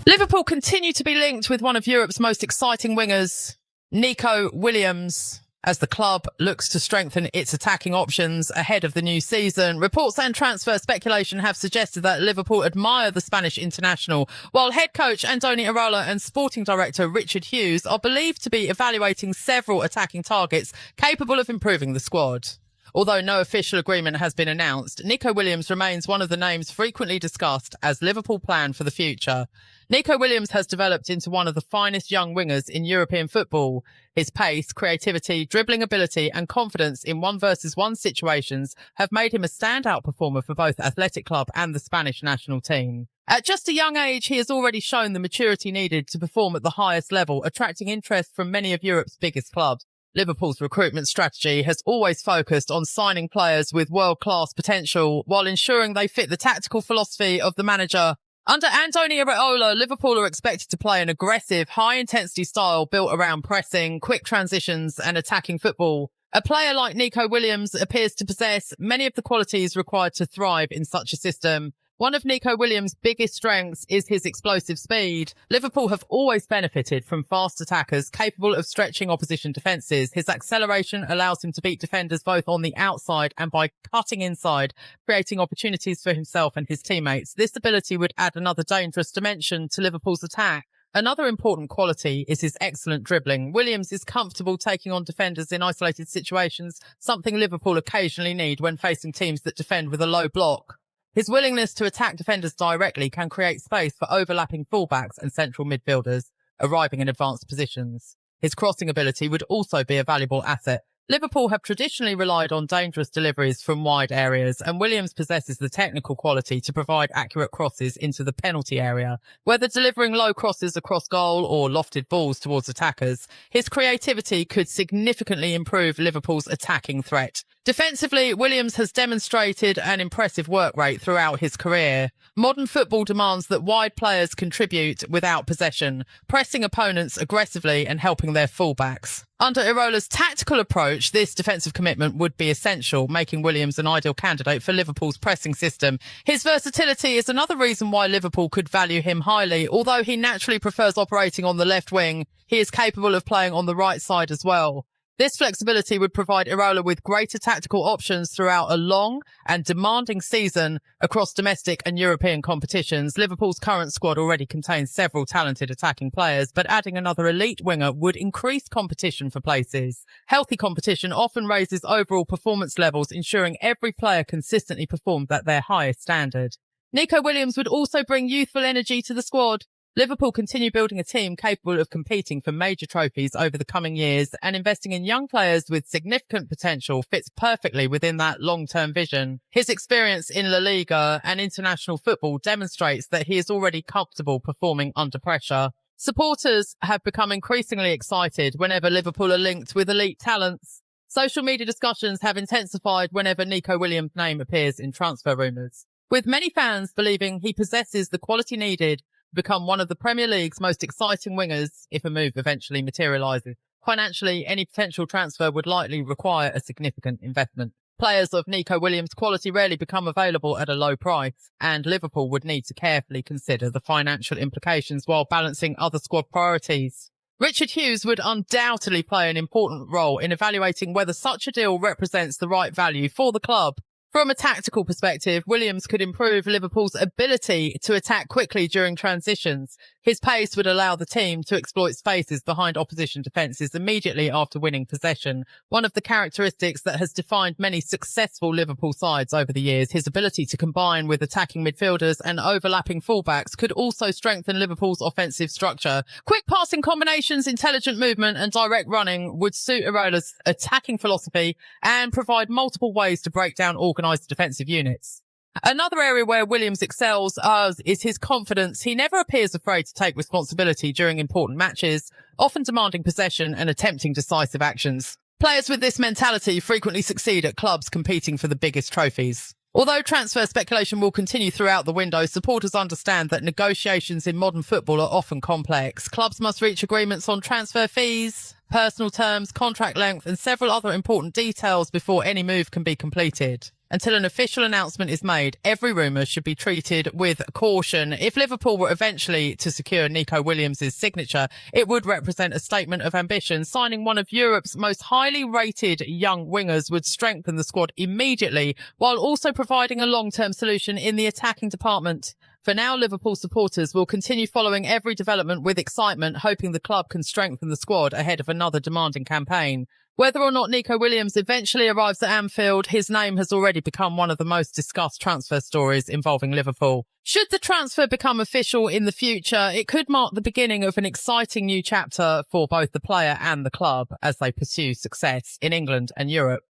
Liverpool continue to be linked with one of Europe's most exciting wingers, Nico Williams, as the club looks to strengthen its attacking options ahead of the new season. Reports and transfer speculation have suggested that Liverpool admire the Spanish international, while head coach Andoni Iraola and sporting director Richard Hughes are believed to be evaluating several attacking targets capable of improving the squad. Although no official agreement has been announced, Nico Williams remains one of the names frequently discussed as Liverpool plan for the future. Nico Williams has developed into one of the finest young wingers in European football. His pace, creativity, dribbling ability and confidence in 1-versus-1 situations have made him a standout performer for both Athletic Club and the Spanish national team. At just a young age, he has already shown the maturity needed to perform at the highest level, attracting interest from many of Europe's biggest clubs. Liverpool's recruitment strategy has always focused on signing players with world-class potential while ensuring they fit the tactical philosophy of the manager. Under Andoni Iraola, Liverpool are expected to play an aggressive, high-intensity style built around pressing, quick transitions and attacking football. A player like Nico Williams appears to possess many of the qualities required to thrive in such a system. One of Nico Williams' biggest strengths is his explosive speed. Liverpool have always benefited from fast attackers capable of stretching opposition defences. His acceleration allows him to beat defenders both on the outside and by cutting inside, creating opportunities for himself and his teammates. This ability would add another dangerous dimension to Liverpool's attack. Another important quality is his excellent dribbling. Williams is comfortable taking on defenders in isolated situations, something Liverpool occasionally need when facing teams that defend with a low block. His willingness to attack defenders directly can create space for overlapping fullbacks and central midfielders arriving in advanced positions. His crossing ability would also be a valuable asset. Liverpool have traditionally relied on dangerous deliveries from wide areas, and Williams possesses the technical quality to provide accurate crosses into the penalty area. Whether delivering low crosses across goal or lofted balls towards attackers, his creativity could significantly improve Liverpool's attacking threat. Defensively, Williams has demonstrated an impressive work rate throughout his career. Modern football demands that wide players contribute without possession, pressing opponents aggressively and helping their fullbacks. Under Iraola's tactical approach, this defensive commitment would be essential, making Williams an ideal candidate for Liverpool's pressing system. His versatility is another reason why Liverpool could value him highly. Although he naturally prefers operating on the left wing, he is capable of playing on the right side as well. This flexibility would provide Iraola with greater tactical options throughout a long and demanding season across domestic and European competitions. Liverpool's current squad already contains several talented attacking players, but adding another elite winger would increase competition for places. Healthy competition often raises overall performance levels, ensuring every player consistently performs at their highest standard. Nico Williams would also bring youthful energy to the squad. Liverpool continue building a team capable of competing for major trophies over the coming years, and investing in young players with significant potential fits perfectly within that long-term vision. His experience in La Liga and international football demonstrates that he is already comfortable performing under pressure. Supporters have become increasingly excited whenever Liverpool are linked with elite talents. Social media discussions have intensified whenever Nico Williams' name appears in transfer rumours, with many fans believing he possesses the quality needed become one of the Premier League's most exciting wingers if a move eventually materialises. Financially, any potential transfer would likely require a significant investment. Players of Nico Williams' quality rarely become available at a low price, and Liverpool would need to carefully consider the financial implications while balancing other squad priorities. Richard Hughes would undoubtedly play an important role in evaluating whether such a deal represents the right value for the club. From a tactical perspective, Williams could improve Liverpool's ability to attack quickly during transitions. His pace would allow the team to exploit spaces behind opposition defences immediately after winning possession. One of the characteristics that has defined many successful Liverpool sides over the years, his ability to combine with attacking midfielders and overlapping fullbacks, could also strengthen Liverpool's offensive structure. Quick passing combinations, intelligent movement and direct running would suit Iraola's attacking philosophy and provide multiple ways to break down organised defensive units. Another area where Williams excels is his confidence. He never appears afraid to take responsibility during important matches, often demanding possession and attempting decisive actions. Players with this mentality frequently succeed at clubs competing for the biggest trophies. Although transfer speculation will continue throughout the window, supporters understand that negotiations in modern football are often complex. Clubs must reach agreements on transfer fees, personal terms, contract length, and several other important details before any move can be completed. Until an official announcement is made, every rumour should be treated with caution. If Liverpool were eventually to secure Nico Williams' signature, it would represent a statement of ambition. Signing one of Europe's most highly rated young wingers would strengthen the squad immediately, while also providing a long-term solution in the attacking department. For now, Liverpool supporters will continue following every development with excitement, hoping the club can strengthen the squad ahead of another demanding campaign. Whether or not Nico Williams eventually arrives at Anfield, his name has already become one of the most discussed transfer stories involving Liverpool. Should the transfer become official in the future, it could mark the beginning of an exciting new chapter for both the player and the club as they pursue success in England and Europe.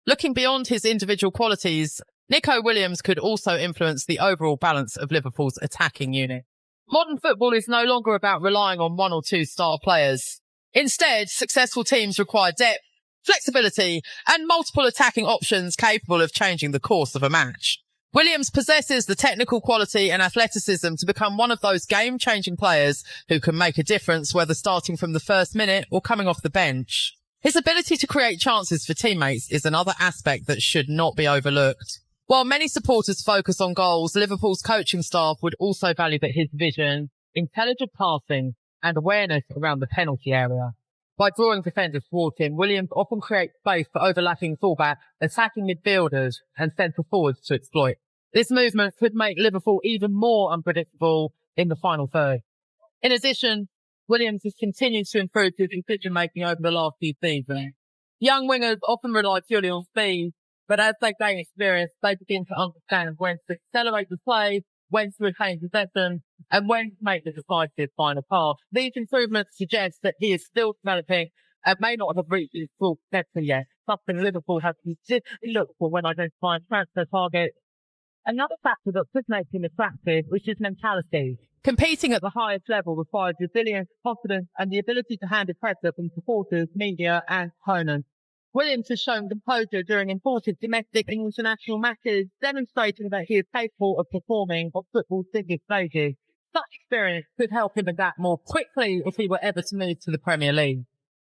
Looking beyond his individual qualities, Nico Williams could also influence the overall balance of Liverpool's attacking unit. Modern football is no longer about relying on one or two star players. Instead, successful teams require depth, flexibility, and multiple attacking options capable of changing the course of a match. Williams possesses the technical quality and athleticism to become one of those game-changing players who can make a difference whether starting from the first minute or coming off the bench. His ability to create chances for teammates is another aspect that should not be overlooked. While many supporters focus on goals, Liverpool's coaching staff would also value that his vision, intelligent passing, and awareness around the penalty area. By drawing defenders towards him, Williams often creates space for overlapping fullbacks, attacking midfielders and centre forwards to exploit. This movement could make Liverpool even more unpredictable in the final third. In addition, Williams has continued to improve his decision-making over the last few seasons. Young wingers often rely purely on speed, but as they gain experience, they begin to understand when to accelerate the play, when to retain possession, and when to make the decisive final pass. These improvements suggest that he is still developing and may not have reached his full potential yet, something Liverpool has consistently looked for when identifying transfer targets. Another factor that could make him attractive is his mentality. Competing at the highest level requires resilience, confidence, and the ability to handle pressure from supporters, media, and opponents. Williams has shown composure during important domestic and international matches, demonstrating that he is capable of performing on football's biggest stages. Such experience could help him adapt more quickly if he were ever to move to the Premier League.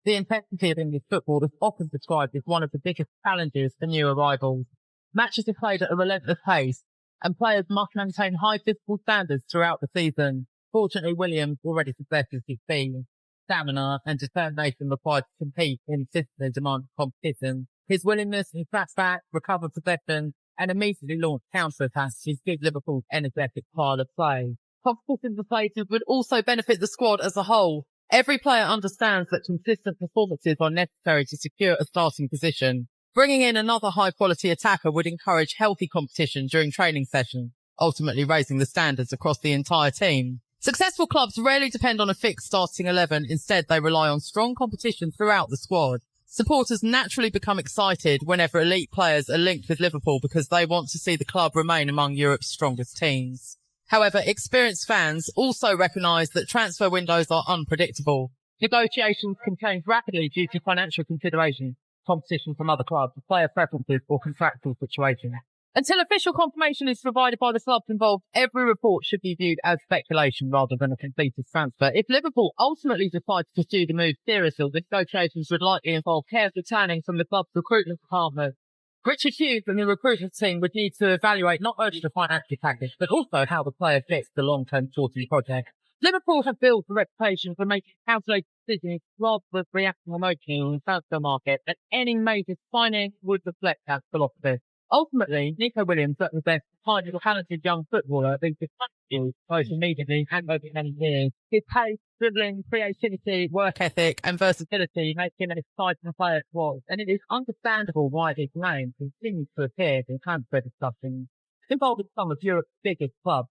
The intensity of English football is often described as one of the biggest challenges for new arrivals. Matches are played at a relentless pace, and players must maintain high physical standards throughout the season. Fortunately, Williams already possesses his speed, stamina, and determination required to compete in consistently demanding competition. His willingness to track back, recover possession, and immediately launch counter-attacks is give Liverpool's energetic style of play. Competition deflators would also benefit the squad as a whole. Every player understands that consistent performances are necessary to secure a starting position. Bringing in another high-quality attacker would encourage healthy competition during training sessions, ultimately raising the standards across the entire team. Successful clubs rarely depend on a fixed starting 11. Instead, they rely on strong competition throughout the squad. Supporters naturally become excited whenever elite players are linked with Liverpool because they want to see the club remain among Europe's strongest teams. However, experienced fans also recognise that transfer windows are unpredictable. Negotiations can change rapidly due to financial considerations, competition from other clubs, player preferences or contractual situations. Until official confirmation is provided by the clubs involved, every report should be viewed as speculation rather than a completed transfer. If Liverpool ultimately decide to pursue the move seriously, the negotiations would likely involve careful planning from the club's recruitment department. Richard Hughes and the recruitment team would need to evaluate not only the financial package, but also how the player fits the long-term sporting project. Liverpool have built a reputation for making calculated decisions rather than reacting emotionally on the transfer market, and any major signing would reflect that philosophy. Ultimately, Nico Williams represents a highly talented young footballer who's been both immediately and over many years. His pace, dribbling, creativity, work ethic and versatility make him an exciting player to watch, and it is understandable why his name continues to appear in transfer discussions involving some of Europe's biggest clubs.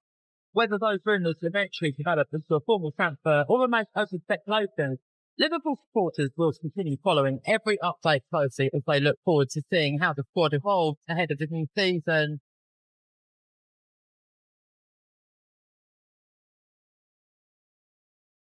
Whether those rumours eventually develop into a formal transfer or remain open speculation, Liverpool supporters will continue following every update closely as they look forward to seeing how the squad evolves ahead of the new season.